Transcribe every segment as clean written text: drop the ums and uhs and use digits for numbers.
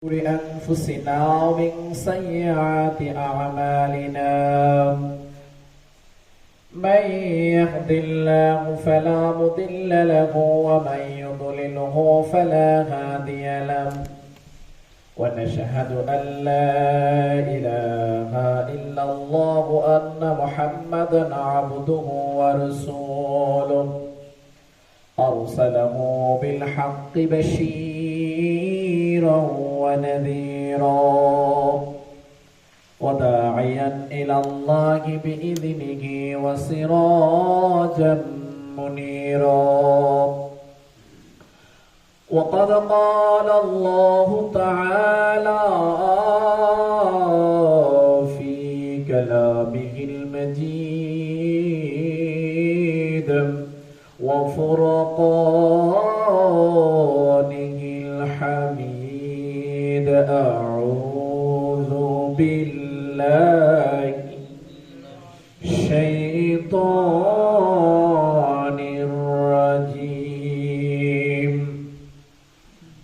أنفسنا ومن سيئات أعمالنا من يهد الله فلا مضل له ومن يضلله فلا هادي له ونشهد أن لا إله إلا الله أن محمدا عبده ورسوله أرسله بالحق بشيرا ونذيرا وداعيا إلى الله بإذنه وسراجا منيرا وقد قال الله تعالى في كلامه المجيد وفرقانه الحميد أعوذ بالله الشيطان الرجيم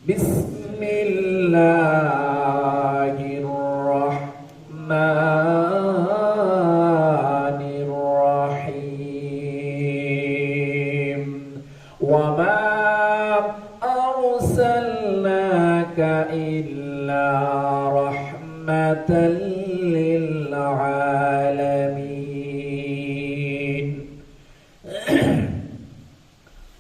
بسم الله الرحمن الرحيم وما أرسلناك إلا رحمة للعالمين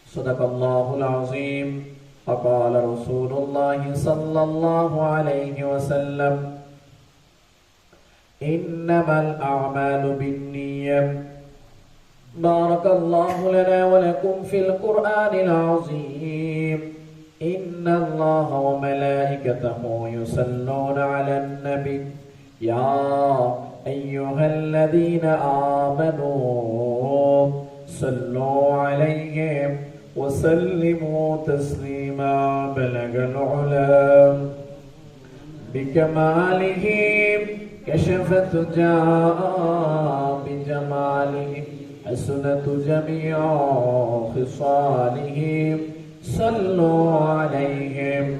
صدق الله العظيم وقال رسول الله صلى الله عليه وسلم إنما الأعمال بالنيات بارك الله لنا ولكم في القرآن العظيم إن الله وملائكته يصلون على النبي يا أيها الذين آمنوا صلوا عليه وسلموا تسليما بلغ العلا بكماله كشف الدجى بجماله حسنت جميع خصاله صلوا عليهم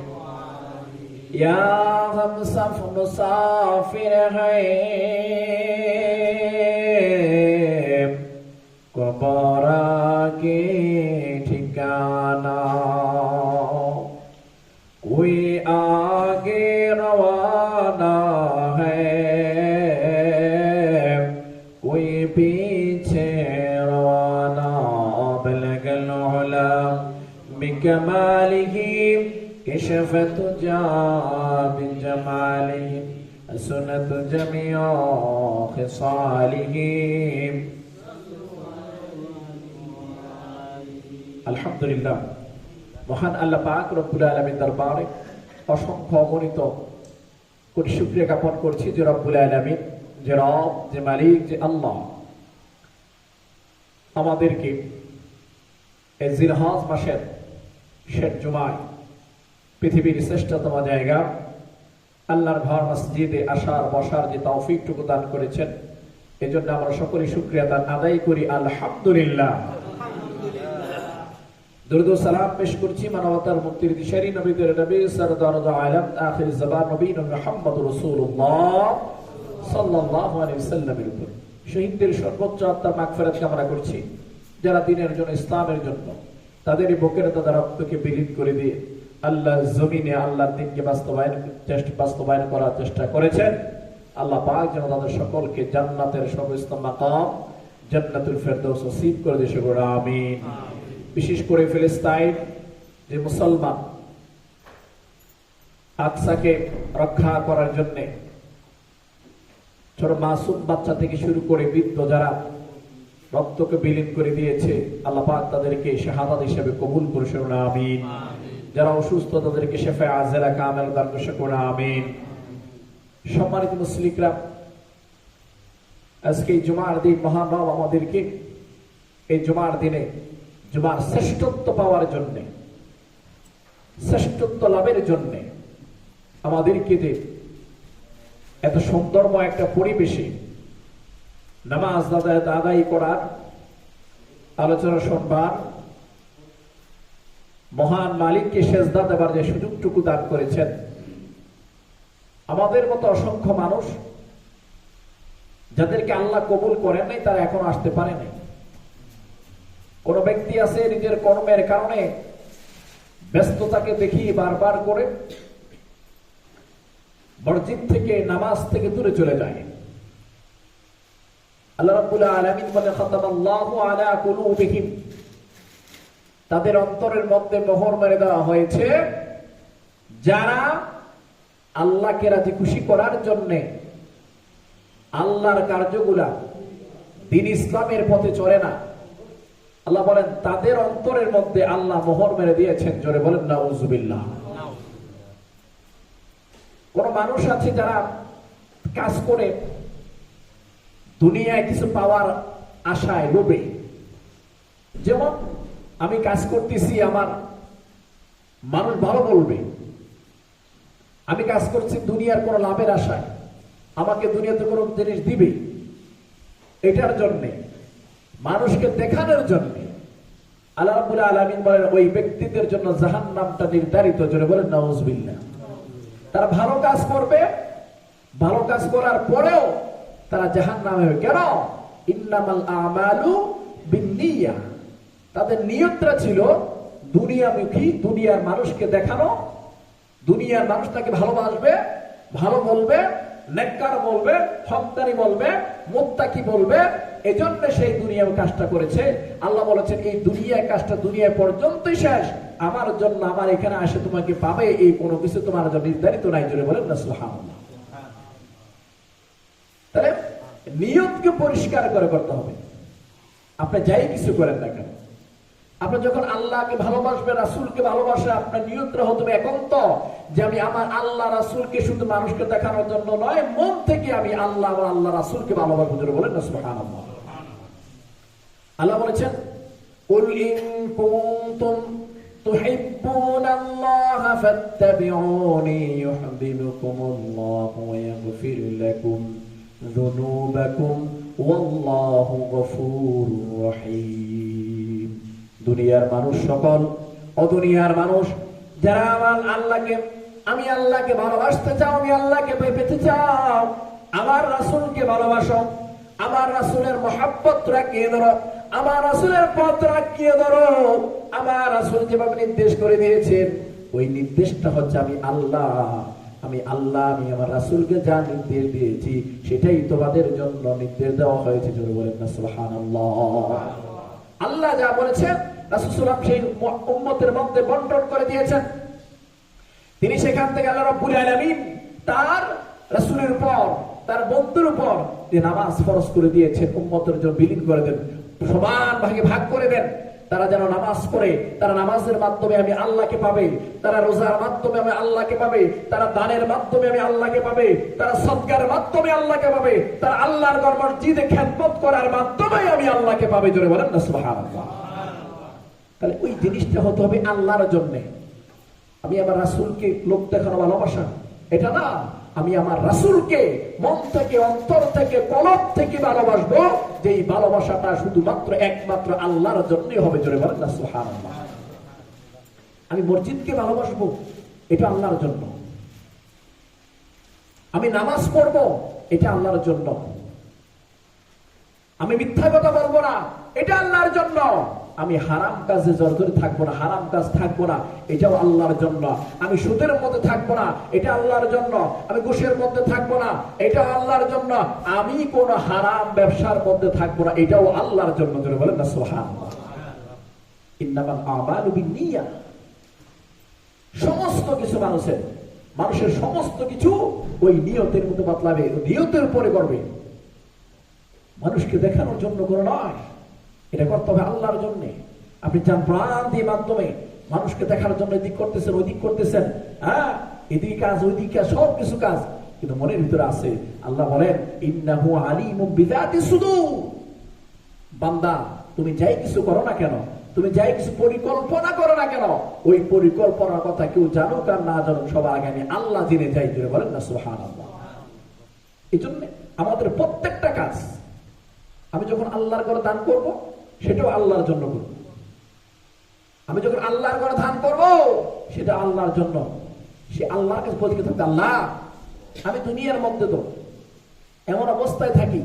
يا हम सब मुसाफिर हैं कब्र के ठिकाना कोई आगे रवाना है कोई पीछे रवाना बलगल उला बिकमालिही كشفت جاء بجماله سنة جميع خصاله আলহামদুলিল্লাহ মহান আল্লাহ পাক রব্বুল আলামিন দরবারে অসংখ্য অগণিত কোটি শুকরিয়া জ্ঞাপন করছি যে রব্বুল আলামিন যে রব যে মালিক যে আল্লাহ আমাদেরকে এই জিলহজ মাসের শেষ জুমায় পৃথিবীর শ্রেষ্ঠতম জায়গা আল্লাহর ঘর মসজিদে আসার বসার যে তৌফিকটুকু দান করেছেন এজন্য আমরা সকলেই শুকরিয়া দান আদায় করি আলহামদুলিল্লাহ দরুদ ও সালাম পেশ করছি মানবতার মুক্তির দিশারি নবীদের নবী সরদার আলম আখির জবান নবী মুহাম্মদ রাসূলুল্লাহ সাল্লাল্লাহু আলাইহি ওয়াসাল্লামের উপর শহীদদের সর্বোচ্চ আত্মার মাগফিরাত কামনা করছি যারা দ্বীনের জন্য ইসলামের জন্য তাদের বুকের তাদের রক্তকে বিলীন করে দিয়ে আল্লাহ জমিনে আল্লাহর দ্বীনকে বাস্তবায়ন করার চেষ্টা করেছেন আল্লাহ পাক যেন তাদের সকলকে জান্নাতের সর্বোচ্চ মাকাম জান্নাতুল ফেরদৌস নসিব করে দেশে বড় আমিন বিশেষ করে ফিলিস্তিন যে মুসলমান আকসাকে রক্ষা করার জন্য ছোট মাসুম বাচ্চা থেকে শুরু করে বৃদ্ধ যারা রক্তকে বিলীন করে দিয়েছে আল্লাহ পাক তাদেরকে শাহাদাত হিসেবে কবুল করে শুনুন আমিন যারা অসুস্থ তাদেরকে শেফা আজেলা কামেল দান করুন আমিন সম্মানিত মুসলিমরা আজকে জুমার দিন মহান রব আমাদেরকে এই জুমার দিনে জুমার শ্রেষ্ঠত্ব পাওয়ার জন্য শ্রেষ্ঠত্ব লাভের জন্য আমাদেরকে যে এত সুন্দরময় একটা পরিবেশে নামাজ আদায় করার আলোচনা শুনবার মহান মালিককে সেজদা দেবার যে সুযোগটুকু দান করেছেন আমাদের মতো অসংখ্য মানুষ যাদেরকে আল্লাহ কবুল করেন নাই, তারা এখনো আসতে পারে নাই। কোন ব্যক্তি আছে নিজের কর্মের কারণে ব্যস্ততাকে দেখি বারবার করে মসজিদ থেকে, নামাজ থেকে দূরে চলে যায়। আল্লাহ রাব্বুল আলামিন বলেন, খাতামাল্লাহু আলা কুলুবিহিম, তাদের অন্তরের মধ্যে মোহর মেরে দেওয়া হয়েছে। যারা আল্লাহকে রাজি খুশি করার জন্য আল্লাহর কার্যগুলা, দ্বীন ইসলামের পথে চলে না, আল্লাহ বলেন তাদের অন্তরের মধ্যে আল্লাহ মোহর মেরে দিয়েছেন। জোরে বলেন নাউযুবিল্লাহ। কোন মানুষ আছে যারা কাজ করে দুনিয়ায় কিছু পাওয়ার আশায়, লোভে, যেমন আমি কাজ করতেছি, আমার মানুষ ভালো বলবে, আমি কাজ করছি দুনিয়ার কোন লাভের আশায়, আমাকে দুনিয়াতে কোন জিনিস দিবে, এটার জন্য, মানুষকে দেখানোর জন্য আল্লাহ রাব্বুল আলামিন বলেন ওই ব্যক্তিদের জন্য জাহান্নামটা নির্ধারিত। জোরে বলেন নাউযুবিল্লাহ। তারা ভালো কাজ করবে, ভালো কাজ করার পরেও তারা জাহান্নামে হবে। কেন? ইন্নামাল আমালু বিন্নিয়াহ, তাদের নিয়তটা ছিল দুনিয়ামুখী, দুনিয়ার মানুষকে দেখানো, দুনিয়ার মানুষ তাকে ভালোবাসবে, ভালো বলবে, নেককার বলবে, হকদারি বলবে, মুত্তাকি বলবে, এজন্য সেই দুনিয়ার কাজটা করেছে। আল্লাহ বলেছেন এই দুনিয়ার কাজটা দুনিয়া পর্যন্তই শেষ, আমার জন্য, আমার এখানে আসে তোমাকে পাবে, এই কোনো কিছু তোমার জন্য নির্ধারিত নাই। জোরে বলেন না সুবহানাল্লাহ। তাহলে নিয়তকে পরিষ্কার করে করতে হবে। আপনি যাই কিছু করেন না কেন, আপনি যখন আল্লাহকে ভালোবাসবেন, রাসূলকে ভালোবাসে, আপনার নিয়তটা হতে হবে একান্ত যে আমি আমার আল্লাহ রাসূলকে শুধু মানুষকে দেখানোর জন্য নয়, মন থেকে আমি আল্লাহ এবং আল্লাহ রাসূলকে ভালোবাসবো। জোরে বলেন না সুবহানাল্লাহ। আল্লাহ বলেছেন, কুল ইন কুনতুম তুহিব্বুনাল্লাহা ফাত্তাবিউনি ইউহিব্বুকুমুল্লাহু ওয়া ইয়াগফির লাকুম যুনুবাকুম ওয়াল্লাহু গফুরুর রহিম। দুনিয়ার মানুষ সকল, ও দুনিয়ার মানুষ যারা আমার আল্লাহকে, আমি আল্লাহকে ভালোবাসতে চাও, আমি আল্লাহকে পেতে চাও, আমার রাসূলকে ভালোবাসো, আমার রাসূলের মহব্বত রাখিয়ে ধরো, আমার রাসূলের পথ রাখিয়ে ধরো। আমার রাসূল যেভাবে নির্দেশ করে দিয়েছেন ওই নির্দেশটা হচ্ছে আমি আল্লাহ, আমি আল্লাহ, আমি আমার রাসূলকে যা নির্দেশ দিয়েছি সেটাই তোমাদের জন্য নির্দেশ দেওয়া হয়েছে। জোরে বলেন না সুবহানাল্লাহ। আল্লাহ যা বলেছেন রাসূল সাল্লাল্লাহু আলাইহি ওয়াসাল্লাম সেই উম্মতের মধ্যে বন্টন করে দিয়েছেন। তিনি সেখান থেকে আল্লাহ রাব্বুল আলামিন তার রাসূলের উপর, তার বন্ধুর উপর যে নামাজ ফরজ করে দিয়েছেন, উম্মতের জন্য বিলীন করে দেন, সমান ভাগে ভাগ করে দেন। তারা যেন নামাজ পড়ে, তারা নামাজের মাধ্যমে আমি আল্লাহকে পাবে, তারা রোজার মাধ্যমে আমি আল্লাহকে পাবে, তারা দানের মাধ্যমে আমি আল্লাহকে পাবে, তারা সদকার মাধ্যমে আল্লাহকে পাবে, তারা আল্লাহর ঘর মসজিদে খেদমত করার মাধ্যমে আমি আল্লাহকে পাবে। জোরে বলেন না সুবহানাল্লাহ। তাহলে ওই জিনিসটা হতে হবে আল্লাহর জন্য। আমি আমার রাসূলকে লোক দেখানো ভালোবাসা এটা না, আমি আমার রাসূলকে মন থেকে, অন্তর থেকে, কলব থেকে ভালোবাসবো, যে এই ভালোবাসাটা শুধুমাত্র একমাত্র আল্লাহর জন্যই হবে। জোরে বলেন না সুবহানাল্লাহ। আমি মসজিদকে ভালোবাসবো, এটা আল্লাহর জন্য। আমি নামাজ পড়বো, এটা আল্লাহর জন্য। আমি মিথ্যা কথা বলবো না, এটা আল্লাহর জন্য। আমি হারাম কাজে জড়িত থাকবো না, হারাম কাজ থাকবো না, এটাও আল্লাহর জন্য। আমি সুদের মধ্যে থাকবো না, এটা আল্লাহর জন্য। আমি ঘুষের মধ্যে থাকবো না, এটাও আল্লাহর জন্য। আমি কোন হারাম ব্যবসার মধ্যে থাকবো না, এটাও আল্লাহর জন্য। জোরে বলেন না সুবহানাল্লাহ। ইন্নামাল আমালু বিন্নিয়াহ। সমস্ত কিছু মানুষের সমস্ত কিছু ওই নিয়তের মধ্যে বাতলাবে, নিয়তের উপরে করবে। মানুষকে দেখানোর জন্য করে নয়, এটা করতে হবে আল্লাহর জন্য। আপনি চান প্রাণ দিয়ে মাধ্যমে মানুষকে দেখানোর জন্য এদিক করতেছেন, ওই দিক করতেছেন, হ্যাঁ, এদিকে কাজ, ওই দিকে কাজ, সব কিছু কাজ, কিন্তু মনের ভিতরে আছে আল্লাহ বলেন ইন্নাহু আলিমুম বিযাতিস সুদূর। বান্দা, তুমি যাই কিছু করো না কেন, তুমি যাই কিছু পরিকল্পনা করো না কেন, ওই পরিকল্পনার কথা কেউ জানুক আর না জানুক, সবার আগে আমি আল্লাহ জেনে যাই। জোরে বলেন না সুবহানাল্লাহ। এই জন্য আমাদের প্রত্যেকটা কাজ আমি যখন আল্লাহর ঘরে দান করব, সেটাও আল্লাহর জন্য করব। আমি যখন আল্লাহর ঘরে দান করব, সেটা আল্লাহর জন্য। সে আল্লাহর কাছে বলতে থাকবে, আল্লাহ আমি দুনিয়ার মধ্যে তো এমন অবস্থায় থাকি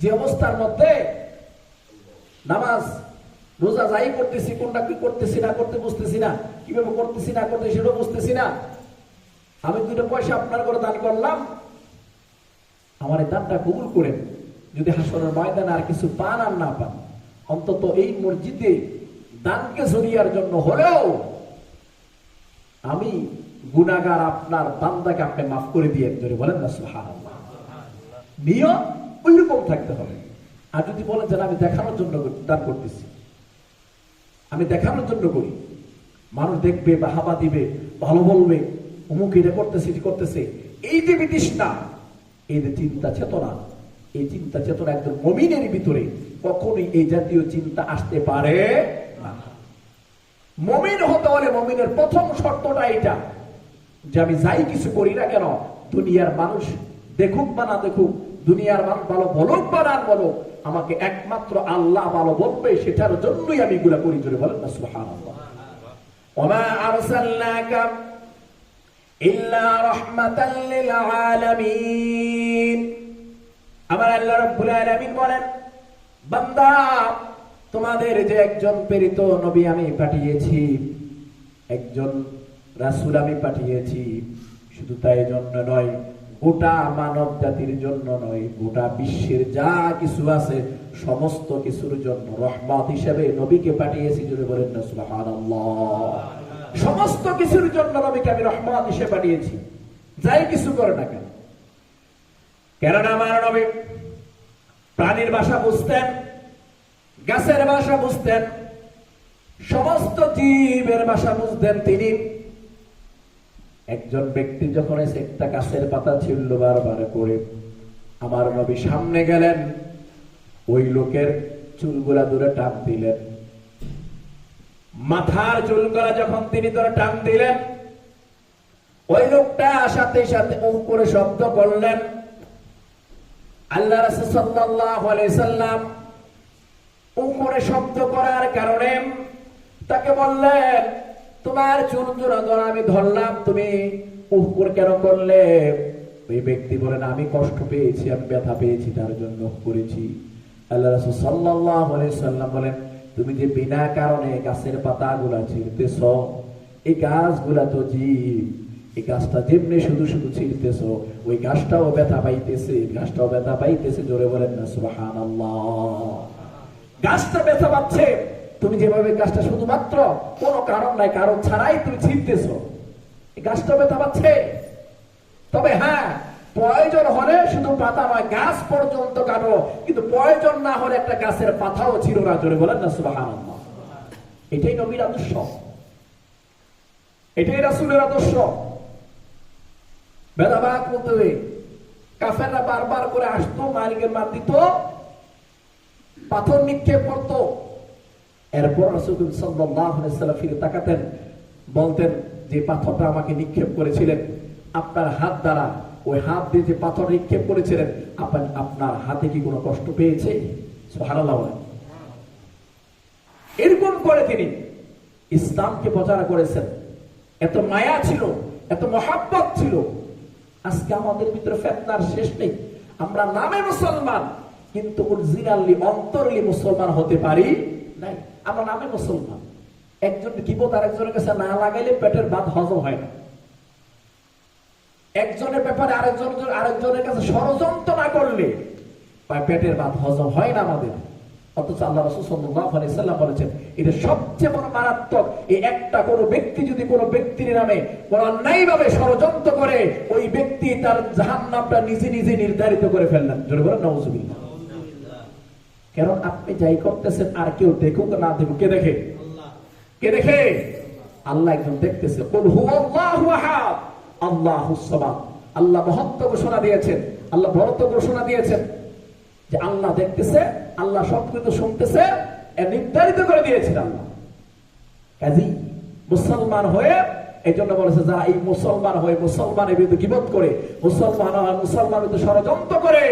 যে অবস্থার মধ্যে নামাজ রোজা যাই করতেছি, কোনটা কি করতেছি না করতে বুঝতেছি না, কিভাবে করতেছি না করতে সেটাও বুঝতেছি না। আমি 2টা পয়সা আপনার করে দান করলাম, আমার এই দানটা কবুল করেন। যদি হাসরের ময়দানে আর কিছু পান আর না পান, অন্তত এই মসজিদে দানকে জড়িয়ার জন্য হলেও আমি গুনাহগার আপনার বান্দাকে আপনি মাফ করে দিয়ে ধরে বলেন না সুবহানাল্লাহ। নিয়ম ওইরকম থাকতে হবে। আর যদি বলেন যে আমি দেখানোর জন্য দান করতেছি, আমি দেখানোর জন্য করি, মানুষ দেখবে বা হাবা দিবে, ভালো বলবে, অমুক এটা করতেছে এটি করতেছে, এই যে বিতৃষ্ণা, এই যে চিন্তা চেতনা, এই চিন্তা চেতনা একজন মুমিনের ভিতরে কখনোই এই জাতীয় চিন্তা আসতে পারে না। মুমিন হতে হলে মুমিনের প্রথম শর্তটা এটা যে আমি যাই কিছু করি না কেন, দুনিয়ার মানুষ দেখুক বা না দেখুক, দুনিয়ার মানুষ ভালো বলুক বা না বলুক, আমাকে একমাত্র আল্লাহ ভালো বলবে, সেটার জন্যই আমি এগুলা করি। জোরে বলেন না সুবহানাল্লাহ। ওমা আরসালনাকা ইল্লা রাহমাতাল লিল আলামিন। আমার আল্লাহ রাব্বুল আলামিন বলেন, বান্দা তোমাদের যে একজন প্রেরিত নবী আমি পাঠিয়েছি, একজন রাসূল আমি পাঠিয়েছি, শুধু তাই জন্য নয়, গোটা মানব জাতির জন্য নয়, গোটা বিশ্বের যা কিছু আছে সমস্ত কিছুর জন্য রহমত হিসেবে নবীকে পাঠিয়েছি। জোরে বলেন না সুবহানাল্লাহ। সমস্ত কিছুর জন্য নবীকে আমি রহমত হিসেবে পাঠিয়েছি, যাই কিছু করে না কেন। কেননা আমার নবী প্রাণীর ভাষা বুঝতেন, গাছের ভাষা বুঝতেন, সমস্ত জীবের ভাষা বুঝতেন তিনি। একজন ব্যক্তি যখন এসে একটা গাছের পাতা ছিঁড়ল বারবার করে, আমার নবী সামনে গেলেন, ওই লোকের চুলগুলা ধরে টান দিলেন। মাথার চুলগুলা যখন তিনি ধরে টান দিলেন, ওই লোকটা সাথে সাথে উহ করে শব্দ করলেন। আল্লাহ রাসূল সাল্লাল্লাহু আলাইহি সাল্লাম উহ করে শব্দ করার কারণে তাকে বললেন, তোমার চুল ধরা আমি ধরলাম, তুমি উহ করে কেন করলে? ওই ব্যক্তি বলেন, আমি কষ্ট পেয়েছি, আমি ব্যথা পেয়েছি, তার জন্য করেছি। আল্লাহ রাসূল সাল্লাল্লাহু আলাইহি সাল্লাম বলেন, তুমি যে বিনা কারণে গাছের পাতাগুলা ছিঁড়তেছ, এই গাছগুলা তো জীব, এই গাছটা যেমনি শুধু শুধু ছিঁড়তেছ, ওই গাছটাও ব্যথা পাইতেছে, গাছটাও ব্যথা পাইতেছে। জোরে বলেন না সুবহানাল্লাহ। গাছটা ব্যথা পাচ্ছে, তুমি যেভাবে গাছটা শুধুমাত্র কোনো কারণ নাই, কারণ ছাড়াই তুমি ছিঁড়তেছ, এই গাছটা ব্যথা পাচ্ছে। তবে হ্যাঁ, প্রয়োজন হলে শুধু পাতা নয়, গাছ পর্যন্ত কাটো, কিন্তু প্রয়োজন না হলে একটা গাছের পাতাও ছিঁড়ো না। জোরে বলেন না সুবহানাল্লাহ। এটাই নবীর আদর্শ, এটাই রাসূলের আদর্শ। ভেদাভেদ করতে হবে। কাফেররা বারবার করে আসতো, মালিকের মার দিত, পাথর নিক্ষেপ করতো। এরপর রাসূল সাল্লাল্লাহু আলাইহি ওয়াসাল্লাম ফিরে তাকাতেন, বলতেন যে পাথরটা আমাকে নিক্ষেপ করেছিলেন, আপনার হাত দ্বারা ওই হাত দিয়ে যে পাথর নিক্ষেপ করেছিলেন, আপনার হাতে কি কোনো কষ্ট পেয়েছে? সুবহানাল্লাহ। এরকম করে তিনি ইসলামকে প্রচার করেছেন। এত মায়া ছিল, এত মহাব্বত ছিল। আজকে আমাদের ভিতরে ফিতনার শেষ নেই। আমরা নামে মুসলমান, কিন্তু অরিজিনালি অন্তরলি মুসলমান হতে পারি নাই। আমরা নামে মুসলমান, একজন গীবত আরেকজনের কাছে না লাগাইলে পেটের ভাত হজম হয় না। একজনের ব্যাপারে আরেকজনের কাছে ষড়যন্ত্র না করলে পেটের ভাত হজম হয় না আমাদের। অথচ আল্লাহ রাসূল সাল্লাল্লাহু আলাইহি সাল্লাম বলেছেন, এটা সবচেয়ে বড় মারাত্মক। এই একটা কোনো ব্যক্তি যদি কোনো ব্যক্তির নামে অন্যায়ভাবে ষড়যন্ত্র করে, ওই ব্যক্তি তার জাহান্নামটা নিজে নিজে নির্ধারিত করে ফেললেন। জোরে বলেন নাউযুবিল্লাহ। কারণ আপনি যাই করতেছেন, আর কেউ দেখুক না দেখুক, কে দেখে? কে দেখে? আল্লাহ একজন দেখতেছে। কুল হুয়াল্লাহু আহাদ আল্লাহুস সামাদ। আল্লাহ মহত্ব ঘোষণা দিয়েছেন, আল্লাহ বড়ত্ব ঘোষণা দিয়েছেন যে আল্লাহ দেখতেছে, আল্লাহ সবকিছু শুনতেছে, নির্ধারিত করে দিয়েছেন আল্লাহ। কাজী মুসলমান হয়ে, এই জন্য বলেছে যারা এই মুসলমান হয়ে মুসলমানের বিরুদ্ধে গীবত করে, মুসলমানের বিরুদ্ধে ষড়যন্ত্র করে,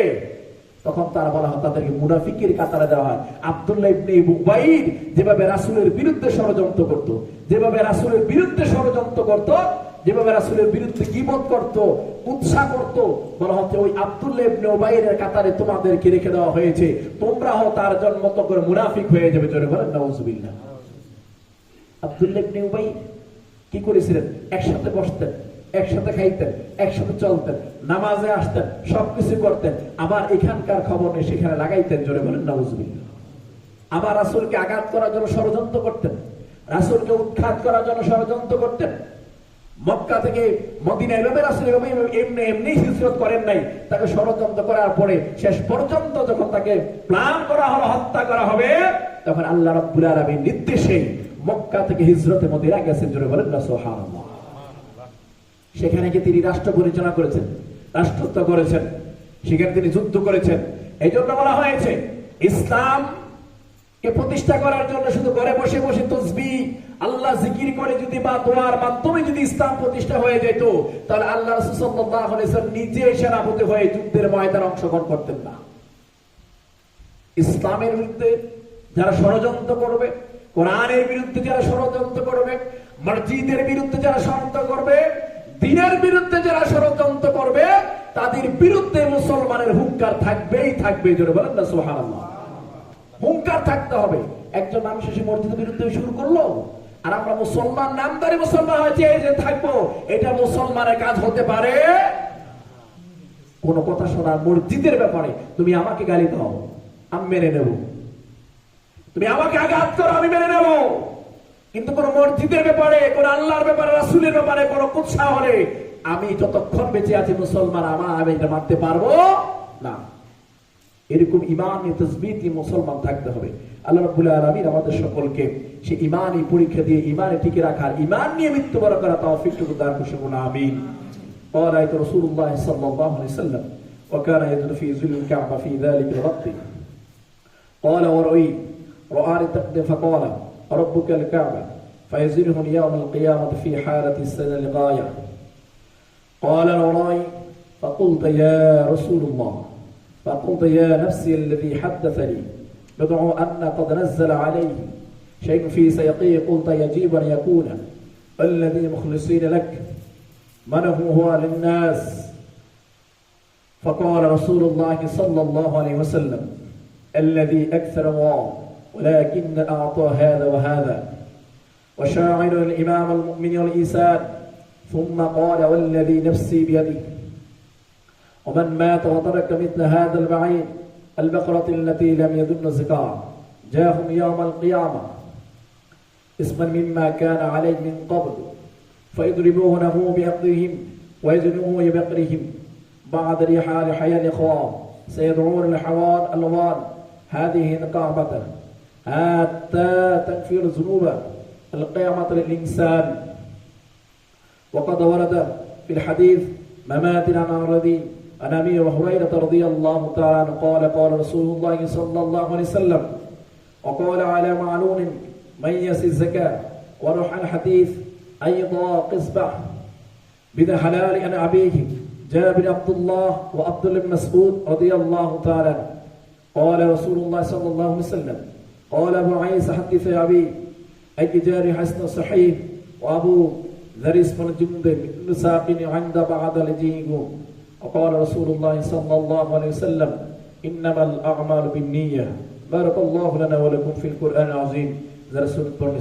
তখন তারা বলা হয় তাদেরকে মুনাফিকের কাতারে দেওয়া হয়। আব্দুল্লাহ ইবনে উবাইদ যেভাবে রাসূলের বিরুদ্ধে ষড়যন্ত্র করত, যেভাবে রাসূলের বিরুদ্ধে ষড়যন্ত্র করত, যেভাবে রাসূলের বিরুদ্ধে গীবত করত, উৎসাহ করত, বলা হচ্ছে ওই আব্দুল্লাহ ইবনে উবাইয়ের কাতারে তোমাদেরকে রেখে দেওয়া হয়েছে, তোমরাও তার জন্মত করে মুনাফিক হয়ে যাবে। জোরে বলেন নাউজুবিল্লাহ। আব্দুল্লাহ ইবনে উবাই কি করেছিলেন? একসাথে বসতেন, একসাথে খাইতেন, একসাথে চলতেন, নামাজে আসতেন, সবকিছু করতেন, আবার এখানকার খবর নিয়ে সেখানে লাগাইতেন। জোরে বলেন নাউজুবিল্লাহ। আবার রাসূলকে আঘাত করার জন্য ষড়যন্ত্র করতেন, রাসূলকে উৎখাত করার জন্য ষড়যন্ত্র করতেন। মক্কা থেকে মদিনায় এভাবে রাসূল এমনি হিজরত করেন নাই, তাকে ষড়যন্ত্র করার পরে শেষ পর্যন্ত যখন তাকে প্ল্যান করা হলো হত্যা করা হবে, তখন আল্লাহ রাব্বুল আলামিন নির্দেশে মক্কা থেকে হিজরতে মদিনা গেছেন। জোরে বলেন না সুবহানাল্লাহ। সেখানে গিয়ে তিনি রাষ্ট্র পরিচালনা করেছেন, রাষ্ট্রত্ব করেছেন, সেখানে তিনি যুদ্ধ করেছেন। এই জন্য বলা হয়েছে ইসলাম কে প্রতিষ্ঠা করার জন্য শুধু ঘরে বসে বসে তাসবিহ আল্লাহ জিকির করে যদি বা দোয়ার মাধ্যমে যদি ইসলাম প্রতিষ্ঠা হয়ে যেত, তাহলে আল্লাহ রাসূল সাল্লাল্লাহু আলাইহি ওয়াসাল্লাম নিজে সেনাপতি হয়ে যুদ্ধের ময়দানে অংশগ্রহণ করতেন না। ইসলামের বিরুদ্ধে যারা ষড়যন্ত্র করবে, কোরআনের বিরুদ্ধে যারা ষড়যন্ত্র করবে, মসজিদের বিরুদ্ধে যারা ষড়যন্ত্র করবে, দ্বীনের বিরুদ্ধে যারা ষড়যন্ত্র করবে, তাদের বিরুদ্ধে মুসলমানের হুঙ্কার থাকবেই থাকবে। জোরে বলেন না সুবহানাল্লাহ। হুঙ্কার থাকতে হবে। একজন মানুষ এসে মসজিদের বিরুদ্ধে শুরু করলো, আর আমরা মুসলমান নামদারি মুসলমান হয়েছে এই যে থাকবো, এটা মুসলমানের কাজ হতে পারে। কোন কথা শোনার মসজিদের ব্যাপারে তুমি আমাকে গালি দাও, আমি মেনে নেব, তুমি আমাকে আঘাত করো, আমি মেনে নেব, কিন্তু কোন মসজিদের ব্যাপারে, কোন আল্লাহর ব্যাপারে, রাসূলের ব্যাপারে কোন কুৎসা হলে আমি যতক্ষণ বেঁচে আছি মুসলমান, আমি এটা মানতে পারবো না। এরকম ঈমান নিয়ে তাসবিহ নিয়ে মুসলমান থাকতে হবে। আল্লাহ রাব্বুল আলামিন আমাদের সকলকে সেই ঈমানী পরীক্ষা দিয়ে ঈমানে টিকে রাখার, ঈমান নিয়ে মৃত্যুবরণ করার তৌফিক দান করুন। আমিন। قال رسول الله صلى الله عليه وسلم وكان يجد في ظل الكعبة في ذلك الوقت قال رأى تقدم فقال ربك الكعبة فيزرهم يوم القيامة في حالة السنة لغاية قال رأي فقلت يا رسول الله فقلت يا نفسي الذي حدثني بدعو أن قد نزل عليه شيء في سيقيه قلت يجيب أن يكون الذي مخلصين لك من هو للناس فقال رسول الله صلى الله عليه وسلم الذي أكثر الله ولكن أعطى هذا وهذا وشاعر الإمام المؤمن والإيسان ثم قال والذي نفسي بيده ومن مات وترك مثل هذا البعير البقرة التي لم يدن زكاة جاءهم يوم القيامة اسما مما كان عليه من قبل فيضربونه بأقدرهم ويزنوه ببقرهم بعد رحال حياة الإخوان سيدعون الحوان الألوان هذه الكعبة حتى تغفر الذنوب القيامة للإنسان وقد ورد في الحديث مماتنا عن الذي عن أبي هريرة رضي الله تعالى عنه قال قال رسول الله صلى الله عليه وسلم وقال على معلوم ميز الزكاة وروح الحديث أيضا قصبة بذا حلال عن أبيه جابر عبد الله وعبد الله بن مسعود رضي الله تعالى قال رسول الله صلى الله عليه وسلم قال أبو عيسى حدث أبي أي جاري حسن صحيح وأبو ذر اسم الجند بن ساقين عند بعض الجيغو وقال رسول الله صلى الله عليه وسلم إنما الأعمال بالنية بارك الله لنا ولكم في القرآن العظيم ذا رسول الله